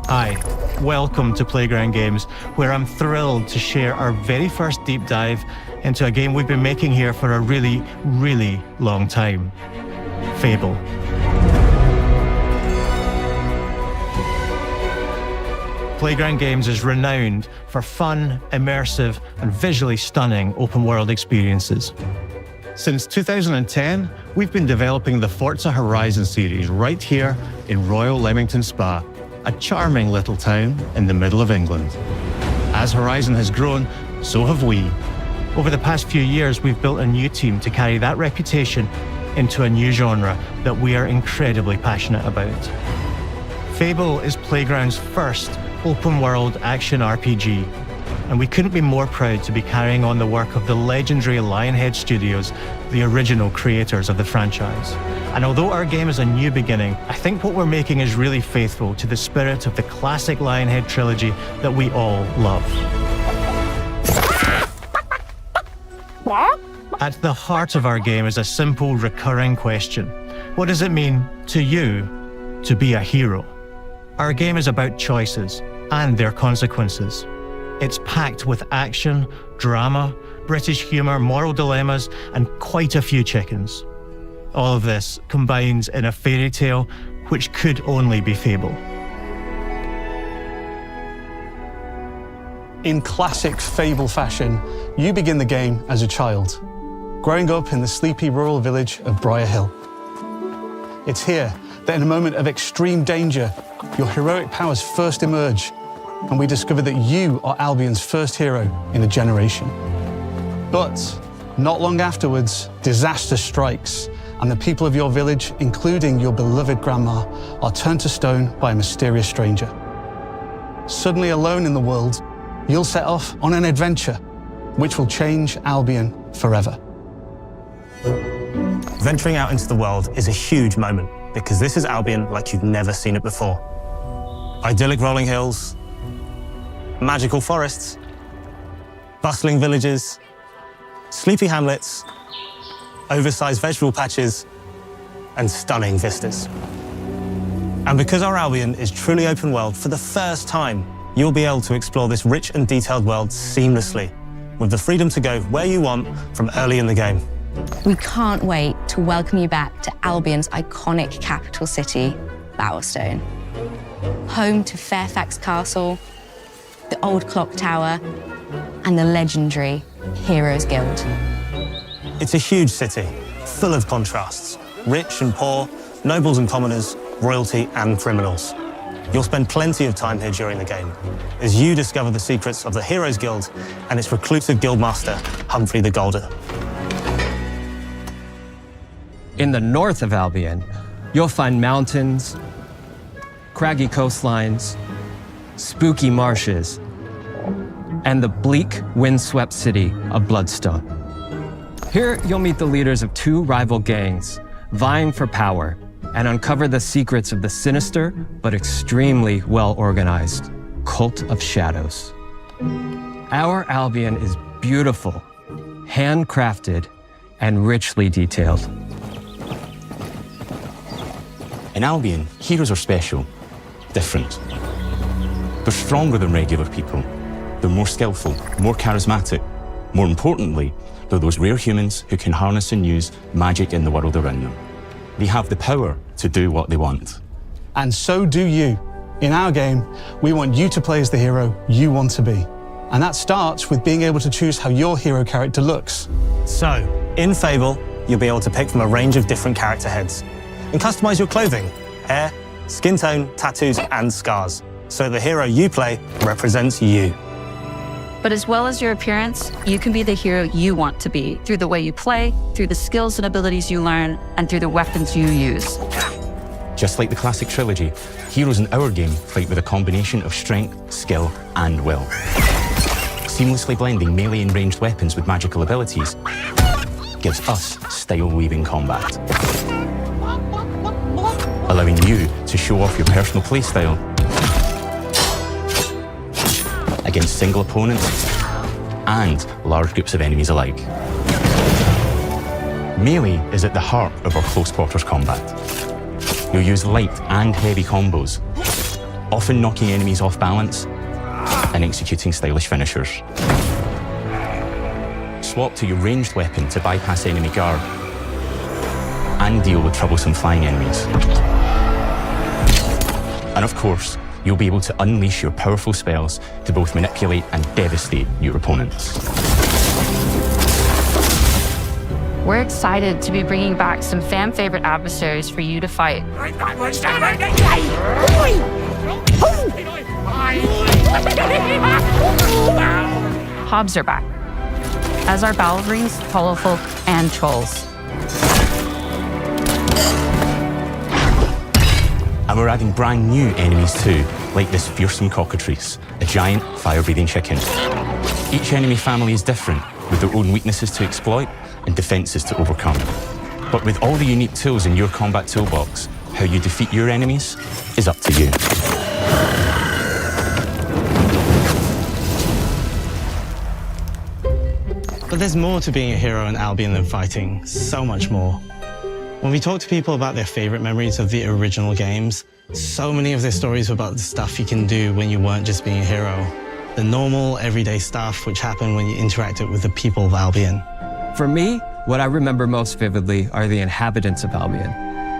Hi, welcome to Playground Games, where I'm thrilled to share our very first deep dive into a game we've been making here for a really, really long time. Fable. Playground Games is renowned for fun, immersive, and visually stunning open-world experiences. Since 2010, we've been developing the Forza Horizon series right here in Royal Leamington Spa, a charming little town in the middle of England. As Horizon has grown, so have we. Over the past few years, we've built a new team to carry that reputation into a new genre that we are incredibly passionate about. Fable is Playground's first open-world action RPG, and we couldn't be more proud to be carrying on the work of the legendary Lionhead Studios, the original creators of the franchise. And although our game is a new beginning, I think what we're making is really faithful to the spirit of the classic Lionhead trilogy that we all love. At the heart of our game is a simple, recurring question. What does it mean to you to be a hero? Our game is about choices and their consequences. It's packed with action, drama, British humour, moral dilemmas, and quite a few chickens. All of this combines in a fairy tale which could only be Fable. In classic Fable fashion, you begin the game as a child, growing up in the sleepy rural village of Briar Hill. It's here that in a moment of extreme danger, your heroic powers first emerge, and we discover that you are Albion's first hero in a generation. But not long afterwards, disaster strikes, and the people of your village, including your beloved grandma, are turned to stone by a mysterious stranger. Suddenly alone in the world, you'll set off on an adventure which will change Albion forever. Venturing out into the world is a huge moment because this is Albion like you've never seen it before. Idyllic rolling hills, magical forests, bustling villages, sleepy hamlets, oversized vegetable patches, and stunning vistas. And because our Albion is truly open world, for the first time, you'll be able to explore this rich and detailed world seamlessly, with the freedom to go where you want from early in the game. We can't wait to welcome you back to Albion's iconic capital city, Bowerstone. Home to Fairfax Castle, the old clock tower, and the legendary Heroes Guild. It's a huge city, full of contrasts, rich and poor, nobles and commoners, royalty and criminals. You'll spend plenty of time here during the game as you discover the secrets of the Heroes Guild and its reclusive guildmaster, Humphrey the Golder. In the north of Albion, you'll find mountains, craggy coastlines, spooky marshes, and the bleak, windswept city of Bloodstone. Here, you'll meet the leaders of two rival gangs, vying for power, and uncover the secrets of the sinister but extremely well-organized Cult of Shadows. Our Albion is beautiful, handcrafted, and richly detailed. In Albion, heroes are special, different. They're stronger than regular people. They're more skillful, more charismatic. More importantly, they're those rare humans who can harness and use magic in the world around them. They have the power to do what they want. And so do you. In our game, we want you to play as the hero you want to be. And that starts with being able to choose how your hero character looks. So, in Fable, you'll be able to pick from a range of different character heads and customize your clothing, hair, skin tone, tattoos, and scars, so the hero you play represents you. But as well as your appearance, you can be the hero you want to be through the way you play, through the skills and abilities you learn, and through the weapons you use. Just like the classic trilogy, heroes in our game fight with a combination of strength, skill, and will. Seamlessly blending melee and ranged weapons with magical abilities gives us style-weaving combat, allowing you to show off your personal playstyle against single opponents and large groups of enemies alike. Melee is at the heart of our close quarters combat. you'll use light and heavy combos, often knocking enemies off balance and executing stylish finishers. Swap to your ranged weapon to bypass enemy guard and deal with troublesome flying enemies. And of course, you'll be able to unleash your powerful spells to both manipulate and devastate your opponents. We're excited to be bringing back some fan-favorite adversaries for you to fight. Hobbs are back, as are Balverines, Hollowfolk, and Trolls. And we're adding brand new enemies too, like this fearsome cockatrice, a giant fire-breathing chicken. Each enemy family is different, with their own weaknesses to exploit and defenses to overcome. But with all the unique tools in your combat toolbox, how you defeat your enemies is up to you. But there's more to being a hero in Albion than fighting, so much more. When we talk to people about their favorite memories of the original games, so many of their stories were about the stuff you can do when you weren't just being a hero. The normal, everyday stuff which happened when you interacted with the people of Albion. For me, what I remember most vividly are the inhabitants of Albion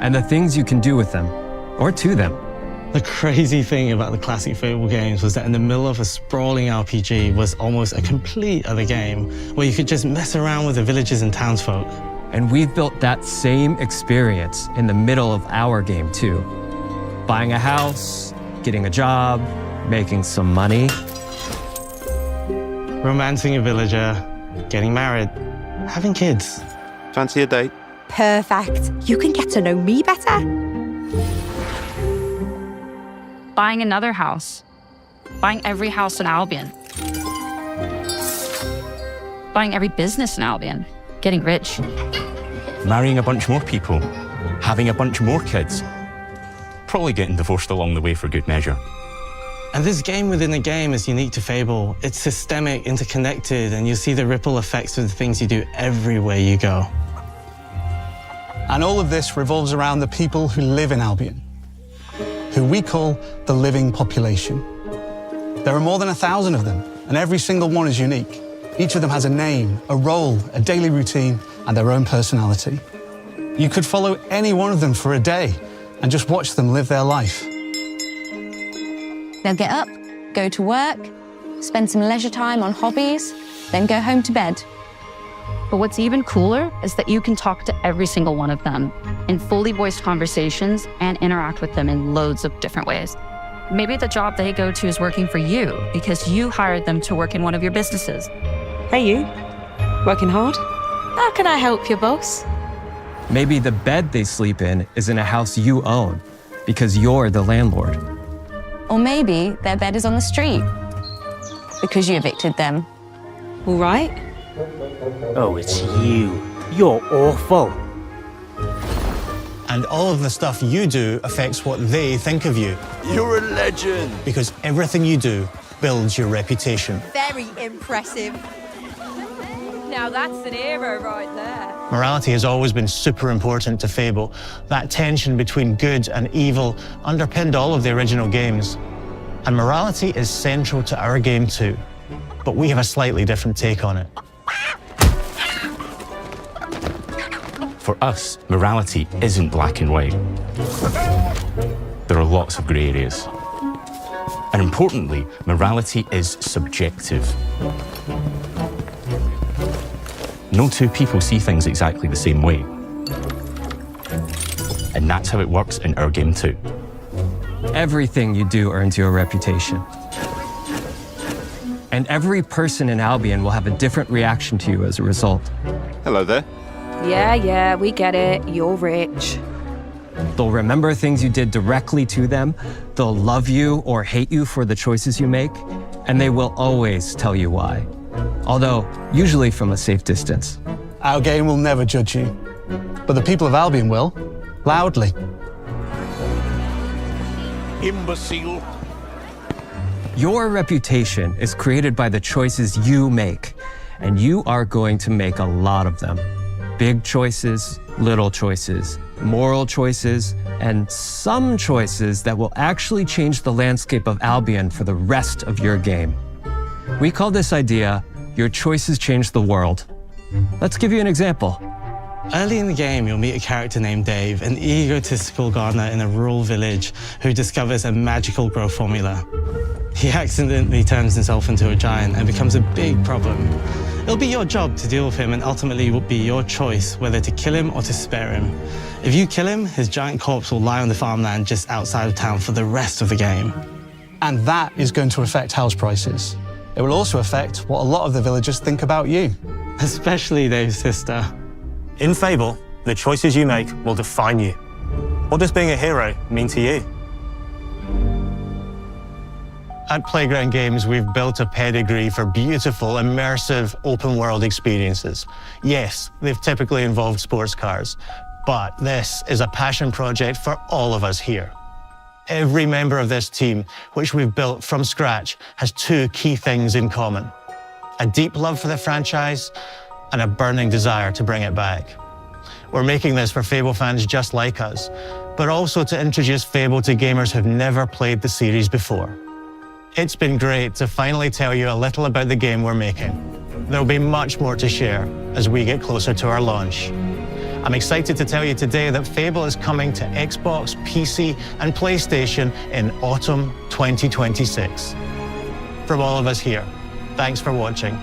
and the things you can do with them or to them. The crazy thing about the classic Fable games was that in the middle of a sprawling RPG was almost a complete other game where you could just mess around with the villagers and townsfolk. And we've built that same experience in the middle of our game too. Buying a house, getting a job, making some money. Romancing a villager, getting married, having kids. Fancy a date? Perfect. You can get to know me better. Buying another house. Buying every house in Albion. Buying every business in Albion. Getting rich. Marrying a bunch more people, having a bunch more kids, probably getting divorced along the way for good measure. And this game within a game is unique to Fable. It's systemic, interconnected, and you see the ripple effects of the things you do everywhere you go. And all of this revolves around the people who live in Albion, who we call the living population. There are more than 1,000 of them, and every single one is unique. Each of them has a name, a role, a daily routine, and their own personality. You could follow any one of them for a day and just watch them live their life. They'll get up, go to work, spend some leisure time on hobbies, then go home to bed. But what's even cooler is that you can talk to every single one of them in fully voiced conversations and interact with them in loads of different ways. Maybe the job they go to is working for you because you hired them to work in one of your businesses. Hey, you. Working hard? How can I help you, boss? Maybe the bed they sleep in is in a house you own because you're the landlord. Or maybe their bed is on the street because you evicted them. All right. Oh, it's you. You're awful. And all of the stuff you do affects what they think of you. You're a legend. Because everything you do builds your reputation. Very impressive. Now that's an hero right there. Morality has always been super important to Fable. That tension between good and evil underpinned all of the original games. And morality is central to our game too. But we have a slightly different take on it. For us, morality isn't black and white. There are lots of grey areas. And importantly, morality is subjective. No two people see things exactly the same way. And that's how it works in our game too. Everything you do earns you a reputation. And every person in Albion will have a different reaction to you as a result. Hello there. Yeah, we get it. You're rich. They'll remember things you did directly to them, they'll love you or hate you for the choices you make, and they will always tell you why. Although, usually from a safe distance. Our game will never judge you, but the people of Albion will, loudly. Imbecile. Your reputation is created by the choices you make, and you are going to make a lot of them. Big choices, little choices, moral choices, and some choices that will actually change the landscape of Albion for the rest of your game. We call this idea, Your Choices Change the World. Let's give you an example. Early in the game, you'll meet a character named Dave, an egotistical gardener in a rural village who discovers a magical growth formula. He accidentally turns himself into a giant and becomes a big problem. It'll be your job to deal with him, and ultimately it will be your choice whether to kill him or to spare him. If you kill him, his giant corpse will lie on the farmland just outside of town for the rest of the game. And that is going to affect house prices. It will also affect what a lot of the villagers think about you. Especially Dave's sister. In Fable, the choices you make will define you. What does being a hero mean to you? At Playground Games, we've built a pedigree for beautiful, immersive, open-world experiences. Yes, they've typically involved sports cars, but this is a passion project for all of us here. Every member of this team, which we've built from scratch, has two key things in common: a deep love for the franchise and a burning desire to bring it back. We're making this for Fable fans just like us, but also to introduce Fable to gamers who've never played the series before. It's been great to finally tell you a little about the game we're making. There'll be much more to share as we get closer to our launch. I'm excited to tell you today that Fable is coming to Xbox, PC, and PlayStation in autumn 2026. From all of us here, thanks for watching.